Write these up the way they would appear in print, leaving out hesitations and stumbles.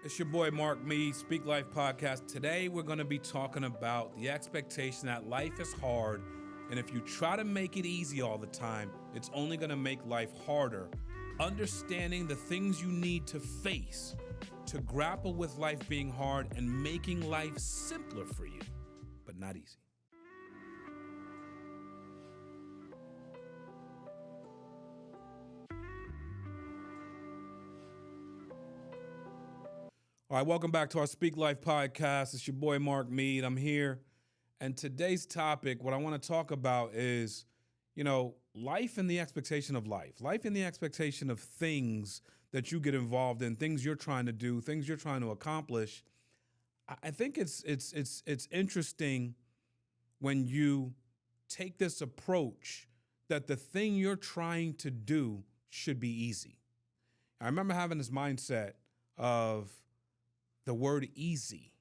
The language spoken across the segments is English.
It's your boy Mark Me, Speak Life Podcast. Today we're going to be talking about the expectation that life is hard, and if you try to make it easy all the time, it's only going to make life harder. Understanding the things you need to face to grapple with life being hard and making life simpler for you, but not easy. All right, welcome back to our Speak Life podcast. It's your boy Mark Mead. I'm here. And today's topic, what I want to talk about is, life and the expectation of life. Life and the expectation of things that you get involved in, things you're trying to do, things you're trying to accomplish. I think it's interesting when you take this approach that the thing you're trying to do should be easy. I remember having this mindset of the word easy.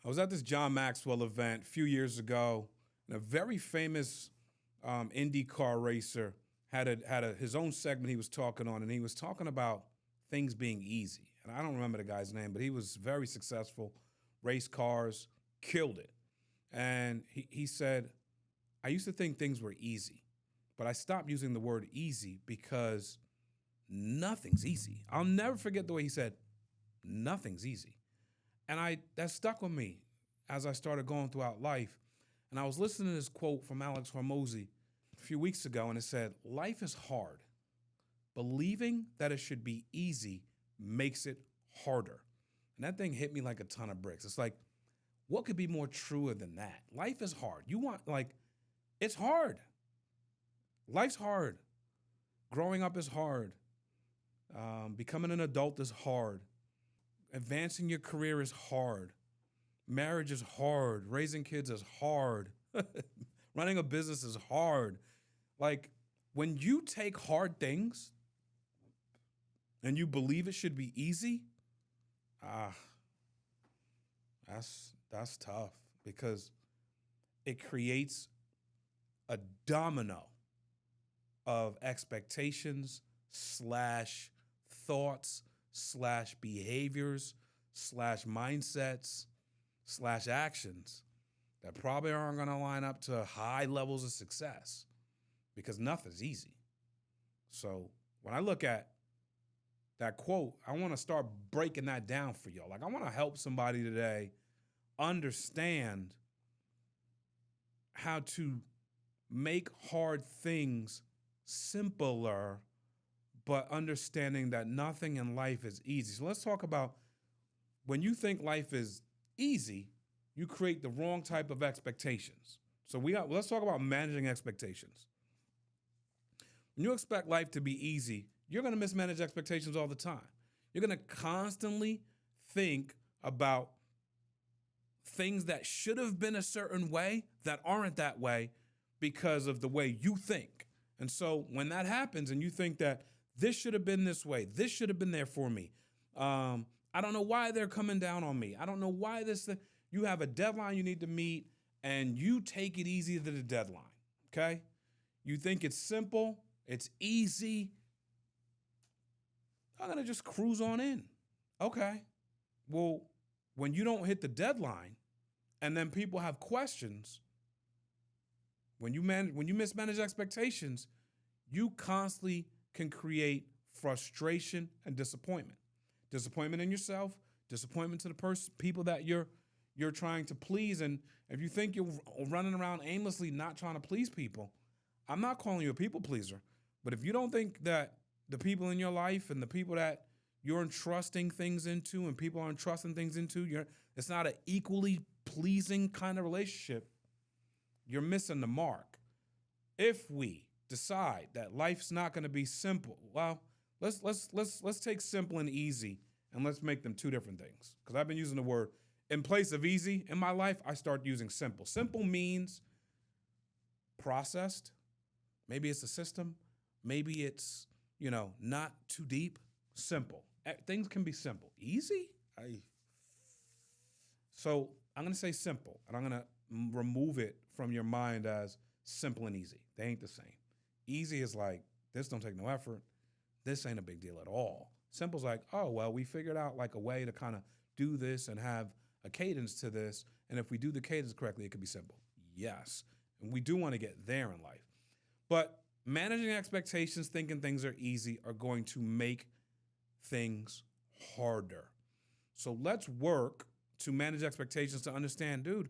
I was at this John Maxwell event a few years ago, and a very famous IndyCar racer had his own segment he was talking on, and he was talking about things being easy. And I don't remember the guy's name, but he was very successful, race cars, killed it. And he said, I used to think things were easy, but I stopped using the word easy because nothing's easy. I'll never forget the way he said, nothing's easy. And that stuck with me as I started going throughout life. And I was listening to this quote from Alex Hormozi a few weeks ago, and it said, life is hard. Believing that it should be easy makes it harder. And that thing hit me like a ton of bricks. It's like, what could be more truer than that? Life is hard. It's hard. Life's hard. Growing up is hard. Becoming an adult is hard. Advancing your career is hard. Marriage is hard. Raising kids is hard. Running a business is hard. Like, when you take hard things and you believe it should be easy, that's tough, because it creates a domino of expectations / thoughts / behaviors / mindsets / actions that probably aren't going to line up to high levels of success, because nothing's easy. So when I look at that quote, I want to start breaking that down for y'all. Like, I want to help somebody today understand how to make hard things simpler, but understanding that nothing in life is easy. So let's talk about, when you think life is easy, you create the wrong type of expectations. So let's talk about managing expectations. When you expect life to be easy, you're going to mismanage expectations all the time. You're going to constantly think about things that should have been a certain way that aren't that way because of the way you think. And so when that happens and you think that this should have been this way, this should have been there for me, I don't know why they're coming down on me, I don't know why you have a deadline you need to meet, and you take it easy to the deadline, okay? You think it's simple, it's easy, I'm going to just cruise on in. Okay. Well, when you don't hit the deadline and then people have questions, when you mismanage expectations, you constantly can create frustration and disappointment. Disappointment in yourself, disappointment to the people that you're trying to please. And if you think you're running around aimlessly not trying to please people, I'm not calling you a people pleaser. But if you don't think that the people in your life and the people that you're entrusting things into and people are entrusting things into, it's not an equally pleasing kind of relationship, you're missing the mark. If we decide that life's not going to be simple, well, let's take simple and easy and let's make them two different things. Because I've been using the word, in place of easy in my life, I start using simple. Simple means processed. Maybe it's a system. Maybe it's, not too deep. Simple. Things can be simple. Easy? So I'm going to say simple, and I'm going to remove it from your mind as simple and easy. They ain't the same. Easy is like, this don't take no effort. This ain't a big deal at all. Simple's like, oh, well, we figured out like a way to kind of do this and have a cadence to this. And if we do the cadence correctly, it could be simple. Yes. And we do want to get there in life. But managing expectations, thinking things are easy, are going to make things harder. So let's work to manage expectations to understand, dude,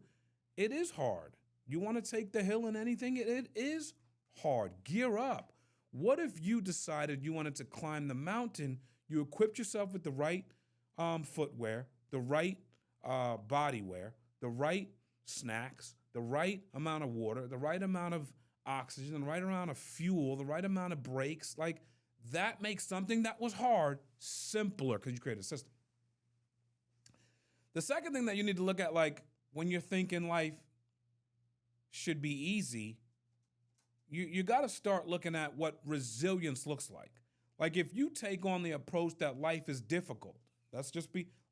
it is hard. You want to take the hill in anything? It is hard. Gear up. What if you decided you wanted to climb the mountain? You equipped yourself with the right footwear, the right body wear, the right snacks, the right amount of water, the right amount of oxygen, the right amount of fuel, the right amount of brakes. Like, that makes something that was hard simpler because you created a system. The second thing that you need to look at, like when you're thinking life should be easy, you got to start looking at what resilience looks like. Like, if you take on the approach that life is difficult,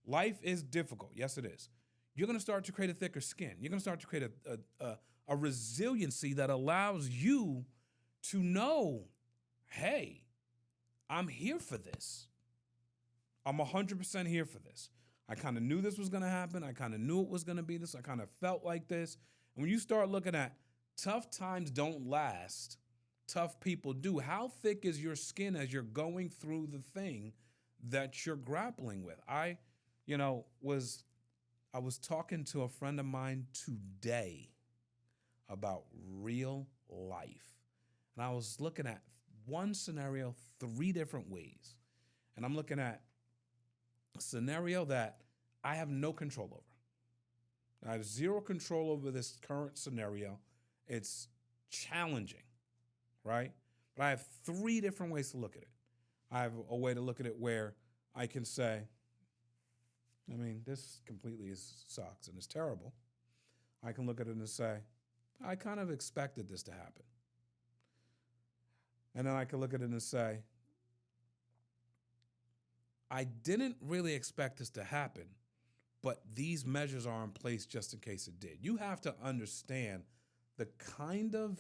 life is difficult. Yes, it is. You're going to start to create a thicker skin. You're going to start to create a resiliency that allows you to know, hey, I'm here for this. I'm 100% here for this. I kind of knew this was going to happen. I kind of knew it was going to be this. I kind of felt like this. And when you start looking at tough times don't last, tough people do. How thick is your skin as you're going through the thing that you're grappling with? I was talking to a friend of mine today about real life. And I was looking at one scenario 3 different ways. And I'm looking at a scenario that I have no control over. I have zero control over this current scenario. It's challenging, right? But I have 3 different ways to look at it. I have a way to look at it where I can say, this completely sucks and it's terrible. I can look at it and say, I kind of expected this to happen. And then I can look at it and say, I didn't really expect this to happen, but these measures are in place just in case it did. You have to understand the kind of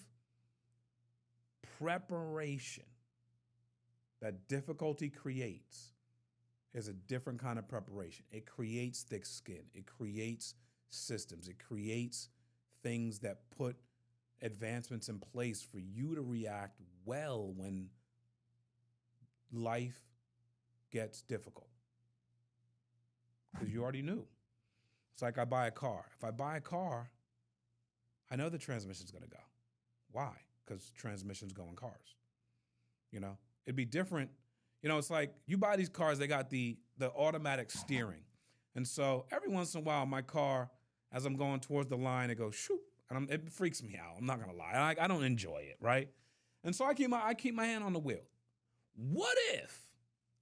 preparation that difficulty creates is a different kind of preparation. It creates thick skin. It creates systems. It creates things that put advancements in place for you to react well when life gets difficult. Because you already knew. It's like I buy a car. If I buy a car, I know the transmission's going to go. Why? Because transmissions go in cars. It'd be different. It's like you buy these cars, they got the automatic steering. And so every once in a while, my car, as I'm going towards the line, it goes shoop, and it freaks me out. I'm not going to lie. I don't enjoy it, right? And so I keep my hand on the wheel. What if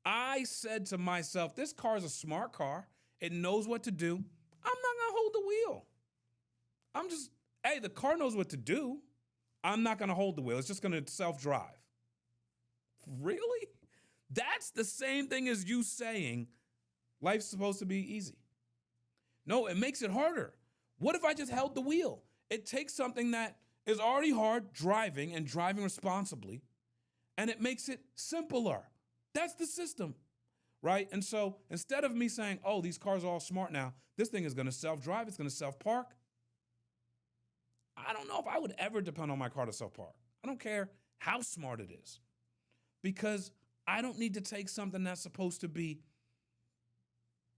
I said to myself, this car is a smart car. It knows what to do. I'm not going to hold the wheel. The car knows what to do. I'm not going to hold the wheel. It's just going to self-drive. Really? That's the same thing as you saying life's supposed to be easy. No, it makes it harder. What if I just held the wheel? It takes something that is already hard, driving and driving responsibly, and it makes it simpler. That's the system, right? And so instead of me saying, oh, these cars are all smart now, this thing is going to self-drive, it's going to self-park. I don't know if I would ever depend on my car to self-park. I don't care how smart it is, because I don't need to take something that's supposed to be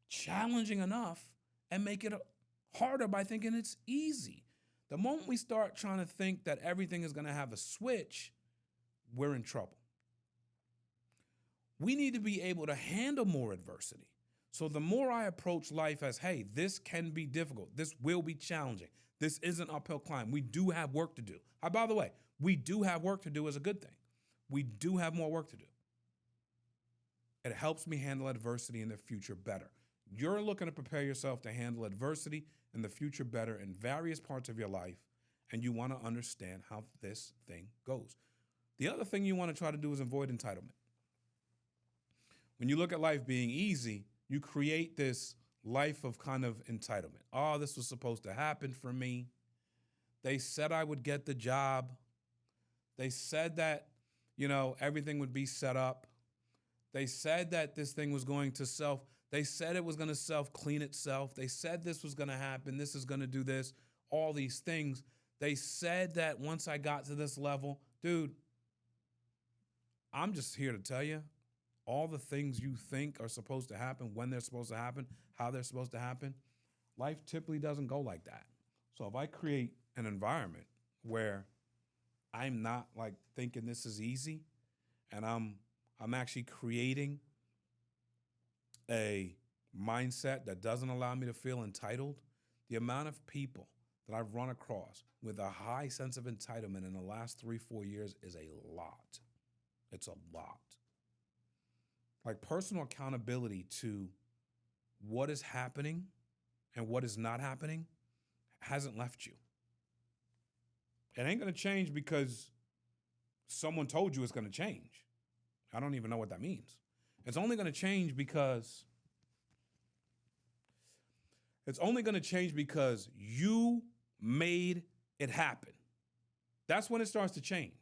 challenging enough and make it harder by thinking it's easy. The moment we start trying to think that everything is going to have a switch, we're in trouble. We need to be able to handle more adversity. So the more I approach life as, hey, this can be difficult. This will be challenging. This is an uphill climb. We do have work to do. By the way, we do have work to do is a good thing. We do have more work to do. It helps me handle adversity in the future better. You're looking to prepare yourself to handle adversity in the future better in various parts of your life, and you want to understand how this thing goes. The other thing you want to try to do is avoid entitlement. When you look at life being easy, you create this life of kind of entitlement. Oh, this was supposed to happen for me. They said I would get the job. They said that, everything would be set up. They said that this thing was going to they said it was going to self clean itself. They said this was going to happen. This is going to do this, all these things. They said that once I got to this level, dude, I'm just here to tell you all the things you think are supposed to happen, when they're supposed to happen, how they're supposed to happen. Life typically doesn't go like that. So if I create an environment where I'm not like thinking this is easy, and I'm actually creating a mindset that doesn't allow me to feel entitled, the amount of people that I've run across with a high sense of entitlement in the last 3-4 years is a lot. It's a lot. Like personal accountability to what is happening and what is not happening hasn't left you. It ain't going to change because someone told you it's going to change. I don't even know what that means. It's only going to change because you made it happen. That's when it starts to change.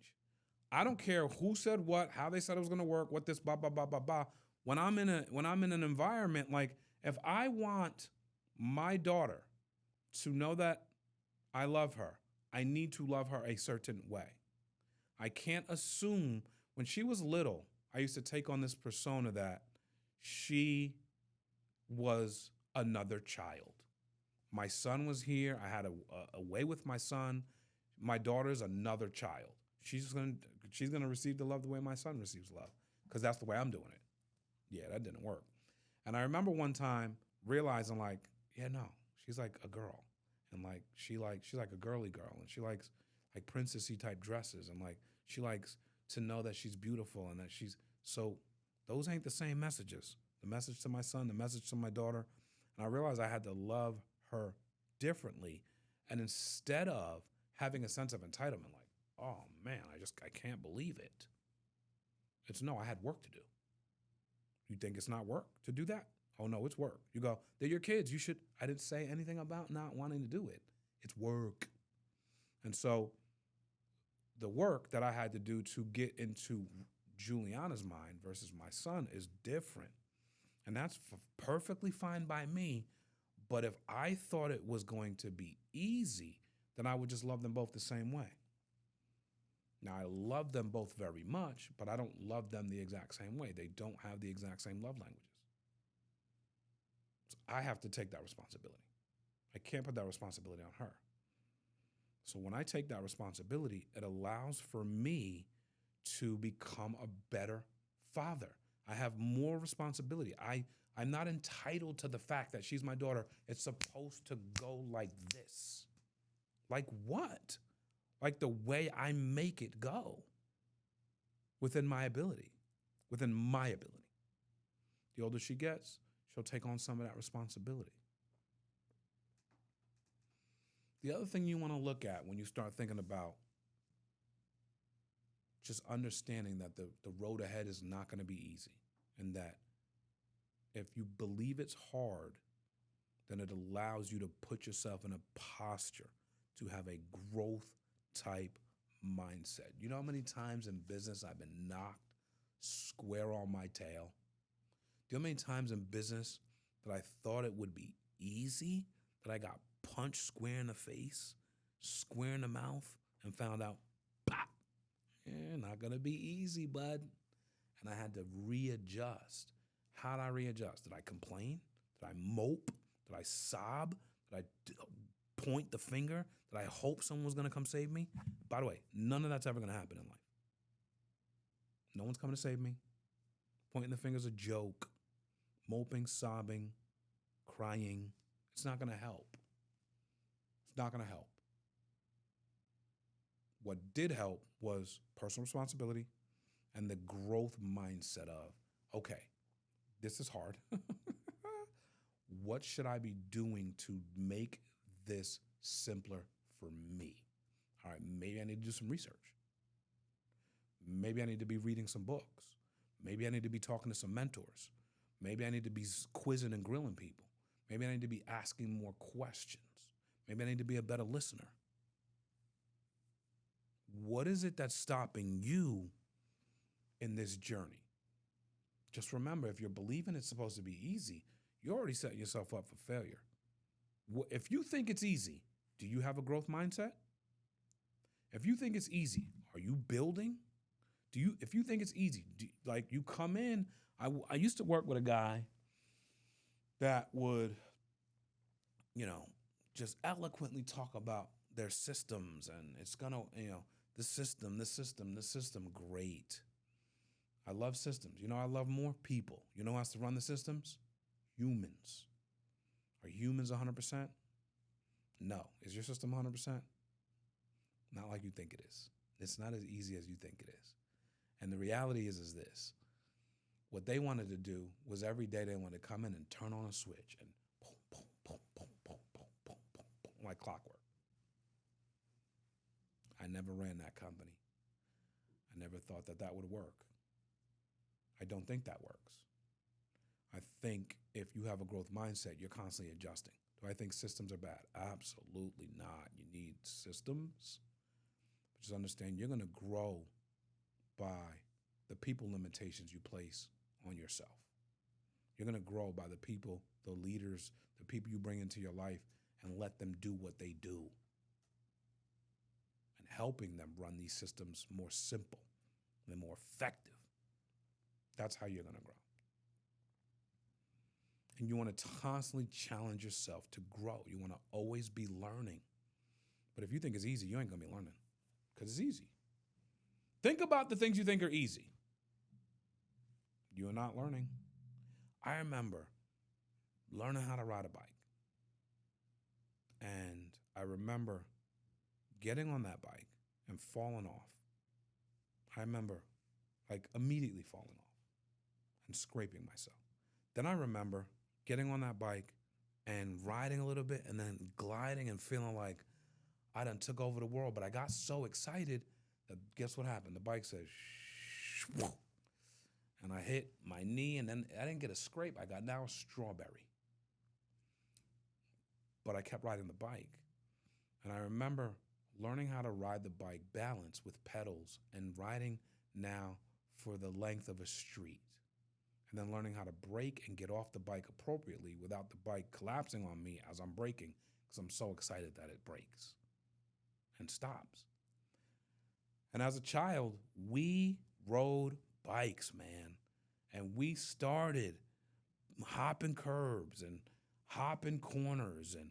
I don't care who said what, how they said it was going to work, what this, blah, blah, blah, blah, blah. When I'm in an environment, like if I want my daughter to know that I love her, I need to love her a certain way. I can't assume. When she was little, I used to take on this persona that she was another child. My son was here. I had a way with my son. My daughter's another child. She's gonna receive the love the way my son receives love, because that's the way I'm doing it. Yeah, that didn't work. And I remember one time realizing, like, yeah, no, she's like a girl, and like she's like a girly girl, and she likes like princessy type dresses, and like she likes to know that she's beautiful and that she's so. Those ain't the same messages. The message to my son, the message to my daughter, and I realized I had to love her differently, and instead of having a sense of entitlement, like, oh man, I can't believe it. It's no, I had work to do. You think it's not work to do that? Oh no, it's work. You go, they're your kids. You should. I didn't say anything about not wanting to do it. It's work. And so the work that I had to do to get into Juliana's mind versus my son is different. And that's perfectly fine by me. But if I thought it was going to be easy, then I would just love them both the same way. Now, I love them both very much, but I don't love them the exact same way. They don't have the exact same love languages. So I have to take that responsibility. I can't put that responsibility on her. So when I take that responsibility, it allows for me to become a better father. I have more responsibility. I'm not entitled to the fact that she's my daughter. It's supposed to go like this. Like what? Like the way I make it go within my ability. The older she gets, she'll take on some of that responsibility. The other thing you want to look at when you start thinking about just understanding that the road ahead is not going to be easy, and that if you believe it's hard, then it allows you to put yourself in a posture to have a growth type mindset. You know how many times in business I've been knocked square on my tail? Do you know how many times in business that I thought it would be easy, that I got punched square in the face, square in the mouth, and found out, pop, not gonna be easy, bud. And I had to readjust. How did I readjust? Did I complain? Did I mope? Did I sob? Did I point the finger? Did I hope someone was gonna come save me? By the way, none of that's ever gonna happen in life. No one's coming to save me. Pointing the finger's a joke. Moping, sobbing, crying. It's not gonna help. It's not gonna help. What did help was personal responsibility and the growth mindset of, okay, this is hard. What should I be doing to make this simpler for me? All right, maybe I need to do some research. Maybe I need to be reading some books. Maybe I need to be talking to some mentors. Maybe I need to be quizzing and grilling people. Maybe I need to be asking more questions. Maybe I need to be a better listener. What is it that's stopping you in this journey? Just remember, if you're believing it's supposed to be easy, you're already setting yourself up for failure. If you think it's easy, do you have a growth mindset? If you think it's easy, are you building? If you think it's easy, like you come in, I used to work with a guy that would, just eloquently talk about their systems and it's gonna, the system, great. I love systems. I love more people. You know who has to run the systems? Humans. Are humans 100%? No. Is your system 100%? Not like you think it is. It's not as easy as you think it is. And the reality is this. What they wanted to do was every day they wanted to come in and turn on a switch and boom, boom, boom, boom, boom, boom, boom, boom, boom, like clockwork. I never ran that company. I never thought that would work. I don't think that works. I think if you have a growth mindset, you're constantly adjusting. Do I think systems are bad? Absolutely not. You need systems. But just understand you're going to grow by the people limitations you place on yourself. You're going to grow by the people, the leaders, the people you bring into your life and let them do what they do. And helping them run these systems more simple and more effective. That's how you're going to grow. And you want to constantly challenge yourself to grow. You want to always be learning. But if you think it's easy, you ain't going to be learning because it's easy. Think about the things you think are easy. You're not learning. I remember learning how to ride a bike. And I remember getting on that bike and falling off. I remember immediately falling off and scraping myself. Then I remember getting on that bike and riding a little bit and then gliding and feeling like I done took over the world. But I got so excited that guess what happened? The bike said, shh, and I hit my knee and then I didn't get a scrape. I got now a strawberry. But I kept riding the bike. And I remember learning how to ride the bike balanced with pedals and riding now for the length of a street. And then learning how to brake and get off the bike appropriately without the bike collapsing on me as I'm braking because I'm so excited that it brakes and stops. And as a child, we rode bikes, man. And we started hopping curbs and hopping corners and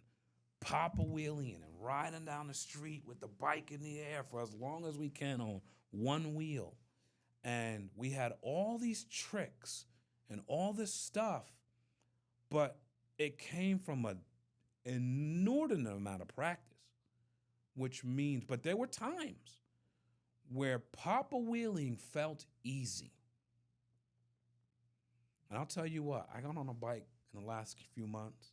pop-a-wheeling and riding down the street with the bike in the air for as long as we can on one wheel. And we had all these tricks and all this stuff, but it came from an inordinate amount of practice, which means, but there were times where pop-a-wheeling felt easy. And I'll tell you what, I got on a bike in the last few months,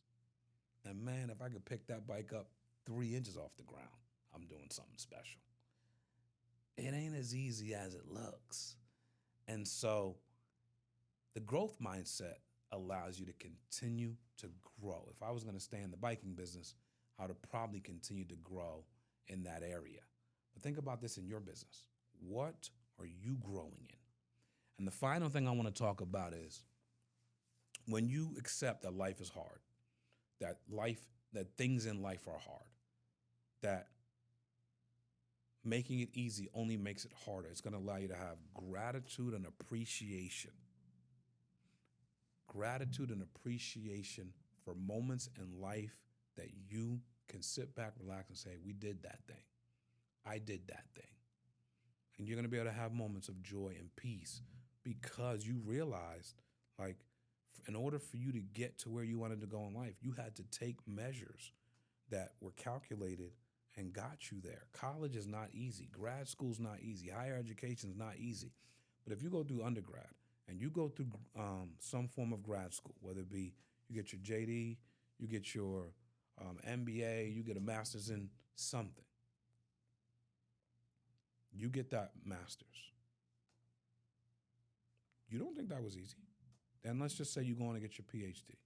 and man, if I could pick that bike up 3 inches off the ground, I'm doing something special. It ain't as easy as it looks. And so the growth mindset allows you to continue to grow. If I was going to stay in the biking business, I would probably continue to grow in that area. But think about this in your business. What are you growing in? And the final thing I want to talk about is when you accept that life is hard, that things in life are hard, that making it easy only makes it harder. It's going to allow you to have gratitude and appreciation. Gratitude and appreciation for moments in life that you can sit back, relax, and say, we did that thing. I did that thing. And you're going to be able to have moments of joy and peace because you realized, in order for you to get to where you wanted to go in life, you had to take measures that were calculated and got you there. College is not easy. Grad school's not easy. Higher education is not easy. But if you go through undergrad and you go through some form of grad school, whether it be you get your JD, you get your MBA, you get a master's in something, you get that master's. You don't think that was easy? Then let's just say you go on and get your PhD.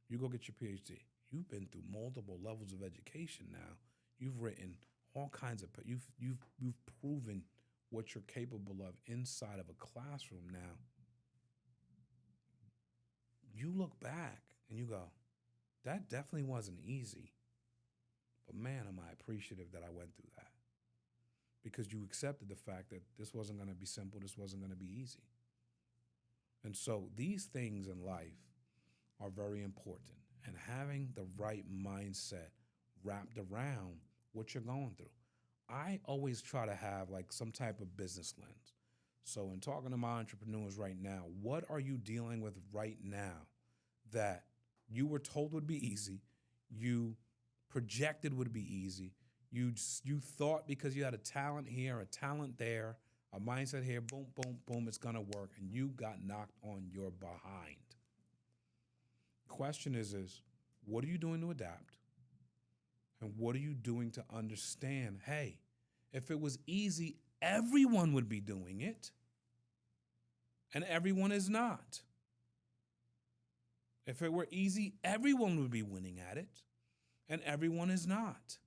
You go get your PhD. You've been through multiple levels of education now. You've written all kinds of, you've proven what you're capable of inside of a classroom now. you look back and you go, that definitely wasn't easy. But man, am I appreciative that I went through that. Because you accepted the fact that this wasn't going to be simple, this wasn't going to be easy. And so these things in life are very important. And having the right mindset wrapped around what you're going through. I always try to have like some type of business lens. So in talking to my entrepreneurs right now, what are you dealing with right now that you were told would be easy, you projected would be easy, you thought because you had a talent here, a talent there, a mindset here, boom, boom, boom, it's gonna work, and you got knocked on your behind. The question is what are you doing to adapt? And what are you doing to understand, hey, if it was easy, everyone would be doing it. And everyone is not. If it were easy, everyone would be winning at it. And everyone is not.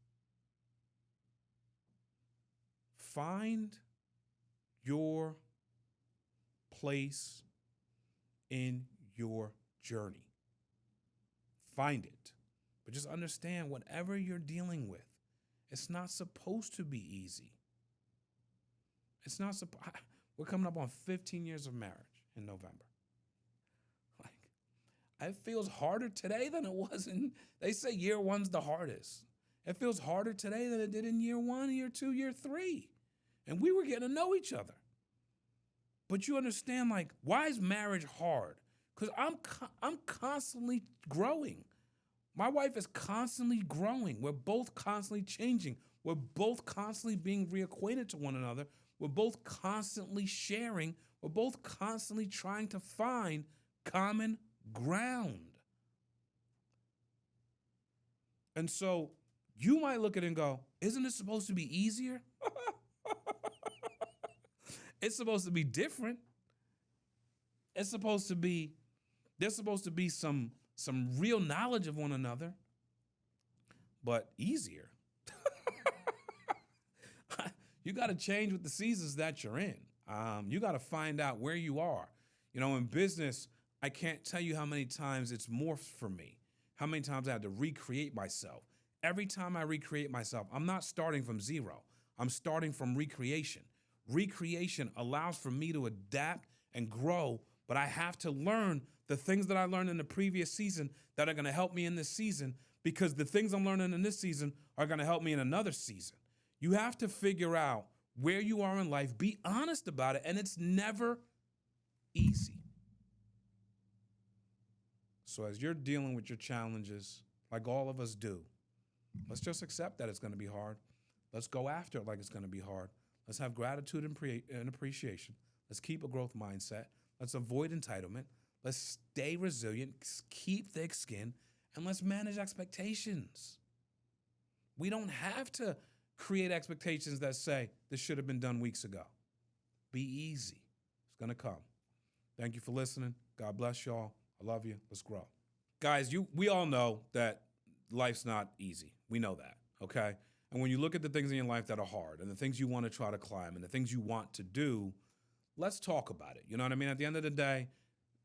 Find your place in your journey. Find it. But just understand whatever you're dealing with, it's not supposed to be easy. It's not we're coming up on 15 years of marriage in November. It feels harder today than it was they say year one's the hardest. It feels harder today than it did in year 1, year 2, year 3. And we were getting to know each other. But you understand, why is marriage hard? Because I'm constantly growing. My wife is constantly growing. We're both constantly changing. We're both constantly being reacquainted to one another. We're both constantly sharing. We're both constantly trying to find common ground. And so you might look at it and go, isn't it supposed to be easier? It's supposed to be different. There's supposed to be some real knowledge of one another, but easier. You got to change with the seasons that you're in. You got to find out where you are. In business, I can't tell you how many times it's morphed for me, how many times I had to recreate myself. Every time I recreate myself, I'm not starting from zero. I'm starting from recreation. Recreation allows for me to adapt and grow, but I have to learn the things that I learned in the previous season that are going to help me in this season, because the things I'm learning in this season are going to help me in another season. You have to figure out where you are in life, be honest about it, and it's never easy. So as you're dealing with your challenges, like all of us do, let's just accept that it's going to be hard. Let's go after it like it's going to be hard. Let's have gratitude and appreciation. Let's keep a growth mindset. Let's avoid entitlement. Let's stay resilient, keep thick skin, and let's manage expectations. We don't have to create expectations that say this should have been done weeks ago. Be easy. It's going to come. Thank you for listening. God bless y'all. I love you. Let's grow. Guys, we all know that life's not easy. We know that, okay? And when you look at the things in your life that are hard and the things you want to try to climb and the things you want to do, let's talk about it. You know what I mean? At the end of the day,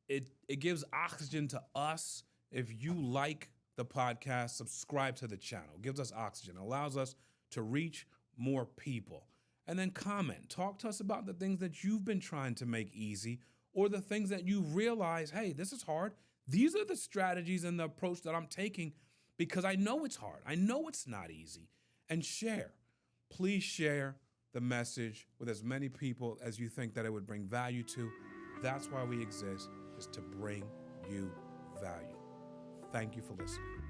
it gives oxygen to us. If you like the podcast, subscribe to the channel. It gives us oxygen. It allows us to reach more people. And then comment. Talk to us about the things that you've been trying to make easy, or the things that you realize, hey, this is hard. These are the strategies and the approach that I'm taking because I know it's hard. I know it's not easy. And share. Please share the message with as many people as you think that it would bring value to. That's why we exist, is to bring you value. Thank you for listening.